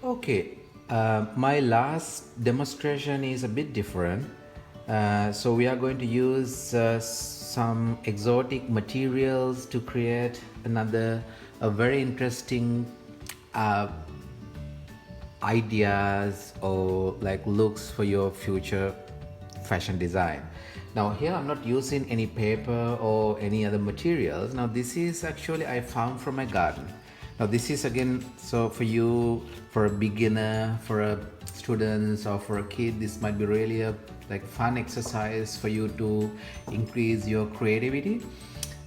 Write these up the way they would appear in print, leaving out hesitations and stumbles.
Okay, my last demonstration is a bit different. So we are going to use some exotic materials to create another a very interesting uh, ideas or like looks for your future fashion design. Now here I'm not using any paper or any other materials. Now this is actually I found from my garden. Now this is again, so for you, for a beginner, for a students, or for a kid, this might be really a like fun exercise for you to increase your creativity.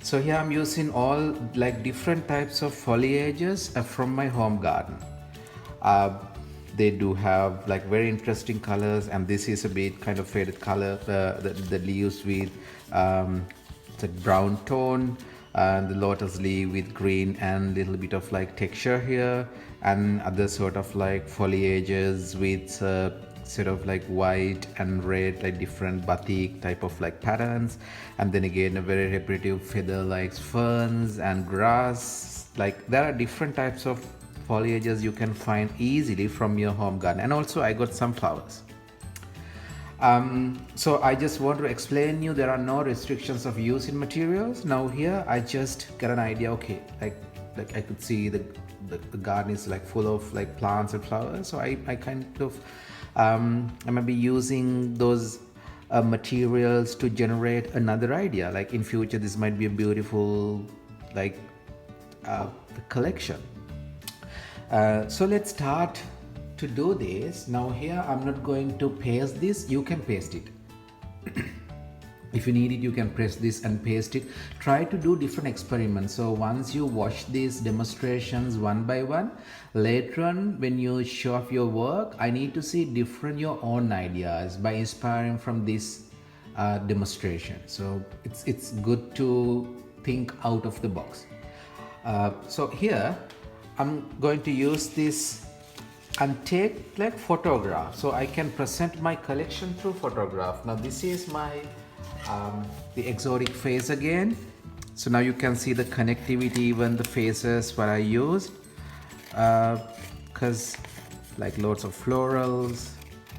So here I'm using all like different types of foliages from my home garden. uh, they do have like very interesting colors, and this is a bit kind of faded color, the leaves with the brown tone, and the lotus leaf with green and little bit of like texture here, and other sort of like foliages with sort of like white and red, like different batik type of like patterns, and then again a very repetitive feather like ferns and grass. Like there are different types of foliages you can find easily from your home garden. And also I got some flowers. So I just want to explain you there are no restrictions of use in materials. Now here I just get an idea. Okay, like I could see the garden is like full of like plants and flowers. So I kind of I might be using those materials to generate another idea. Like in future this might be a beautiful like collection. So let's start to do this. Now here I'm not going to paste this, you can paste it. If you need it, you can press this and paste it. Try to do different experiments. So once you watch these demonstrations one by one, later on when you show off your work, I need to see different your own ideas by inspiring from this demonstration. So it's good to think out of the box. So here I'm going to use this and take like photograph, so I can present my collection through photograph. Now this is my the exotic face again. So now you can see the connectivity, even the faces what I used, because like lots of florals,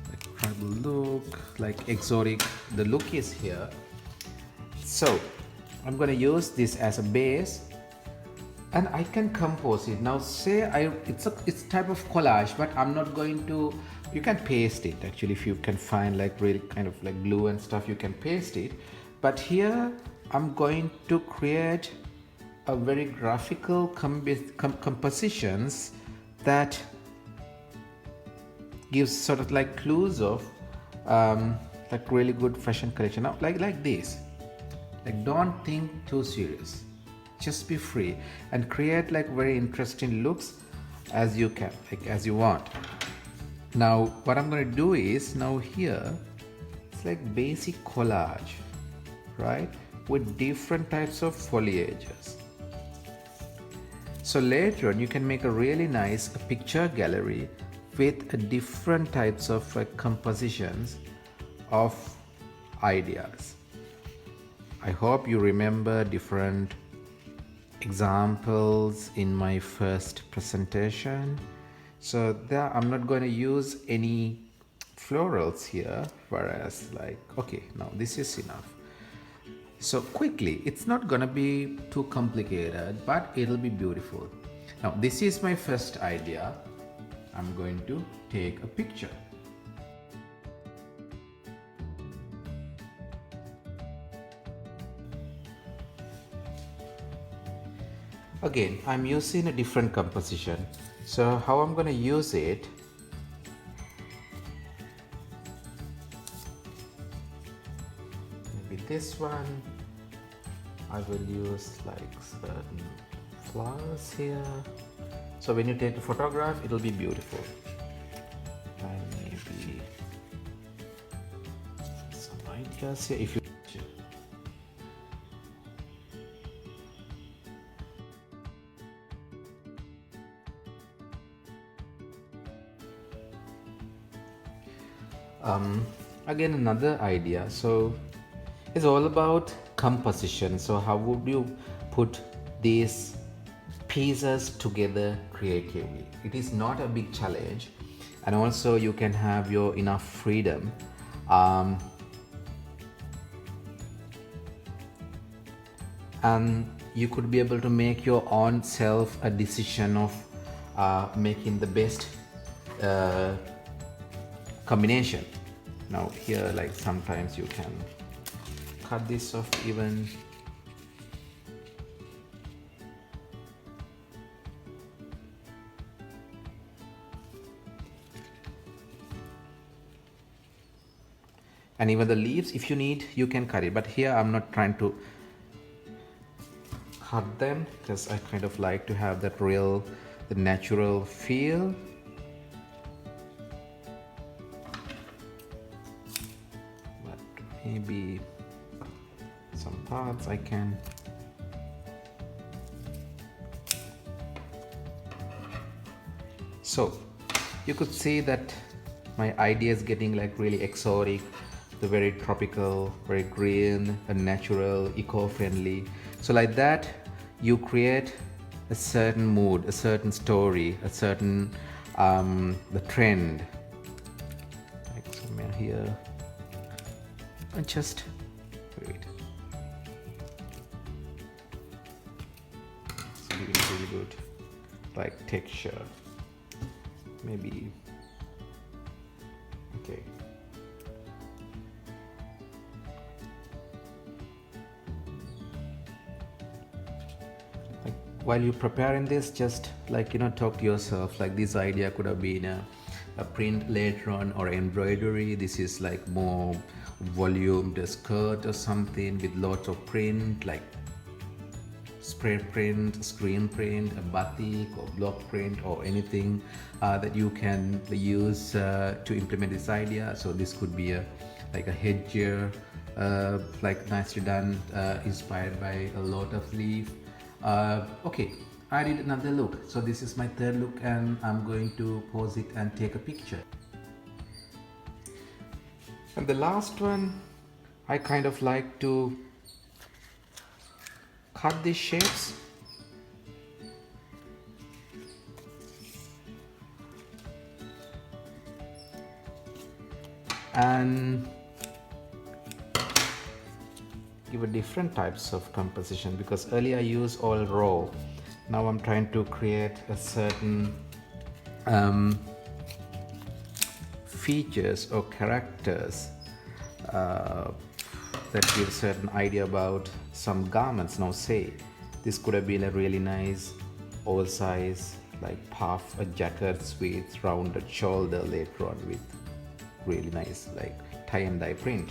like tribal look, like exotic, the look is here. So I'm going to use this as a base, and I can compose it. Now say it's type of collage, but I'm not going to, you can paste it actually. If you can find like really kind of like glue and stuff, you can paste it. But here I'm going to create a very graphical compositions that gives sort of like clues of like really good fashion collection. Now like this, like don't think too serious, just be free and create like very interesting looks as you can, like as you want. Now what I'm going to do is, now here it's like basic collage, right, with different types of foliages. So later on you can make a really nice picture gallery with different types of compositions of ideas. I hope you remember different examples in my first presentation. So there I'm not going to use any florals here, whereas like, okay, now this is enough. So quickly, it's not gonna be too complicated, but it'll be beautiful. Now this is my first idea. I'm going to take a picture. Again, I'm using a different composition. So how I'm going to use it, maybe this one, I will use like certain flowers here. So when you take a photograph, it'll be beautiful. And maybe some ideas here if you again another idea. So it's all about composition. So how would you put these pieces together creatively. It is not a big challenge, and also you can have your enough freedom. And you could be able to make your own self a decision of making the best combination. Now here, like, sometimes you can cut this off even. And even the leaves, if you need, you can cut it, but here I'm not trying to cut them because I kind of like to have that real, the natural feel. But maybe some parts I can. So you could see that my idea is getting like really exotic, the very tropical, very green and natural, eco-friendly. So like that, you create a certain mood, a certain story, a certain the trend. Like somewhere here, and just wait. It's really good, like texture. Maybe okay. While you're preparing this, just like, talk to yourself, like this idea could have been a print later on, or embroidery. This is like more volumed skirt or something with lots of print, like spread print, screen print, a batik or block print, or anything that you can use to implement this idea. So this could be like a headgear, like nicely done, inspired by a lot of leaf. Okay, I did another look. So this is my third look, and I'm going to pause it and take a picture. And the last one, I kind of like to cut these shapes. And give a different types of composition, because earlier I used all raw. Now I'm trying to create a certain features or characters that give certain idea about some garments. Now say this could have been a really nice oversized like puff, a jacket with rounded shoulder later on with really nice like tie and dye print.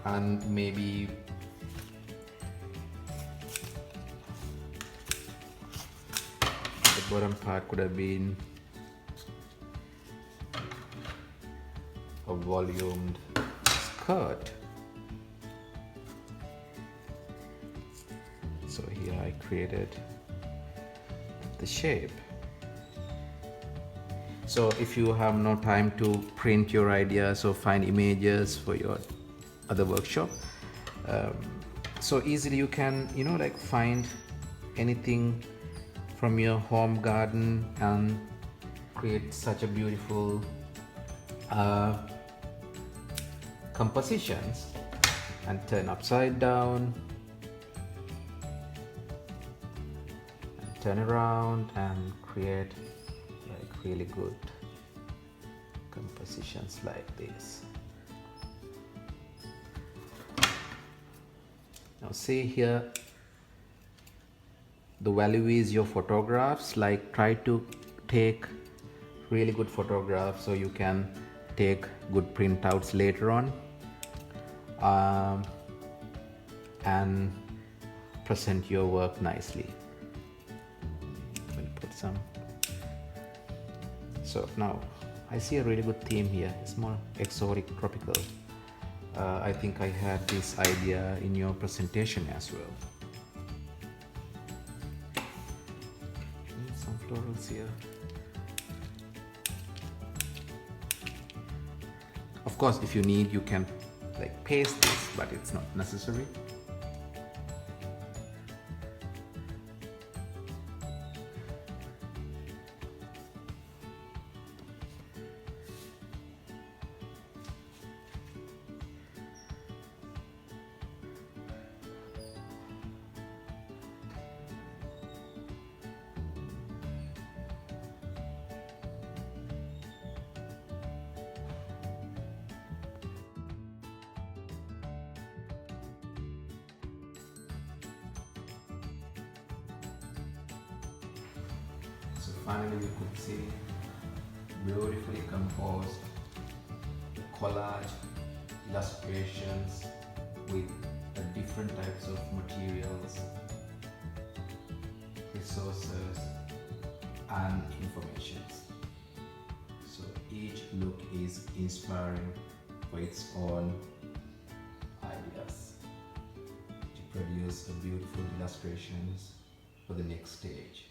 And maybe the bottom part could have been a volumed skirt. So here I created the shape. So if you have no time to print your ideas or find images for your other workshop, so easily you can like find anything from your home garden and create such a beautiful compositions, and turn upside down and turn around and create like really good compositions like this. Now see here, the value is your photographs. Like try to take really good photographs so you can take good printouts later on, and present your work nicely. We'll put some. So now I see a really good theme here. It's more exotic, tropical. I think I had this idea in your presentation as well. Some florals here. Of course, if you need, you can like paste this, but it's not necessary. finally you could see beautifully composed collage illustrations with different types of materials, resources and informations. So each look is inspiring for its own ideas to produce beautiful illustrations for the next stage.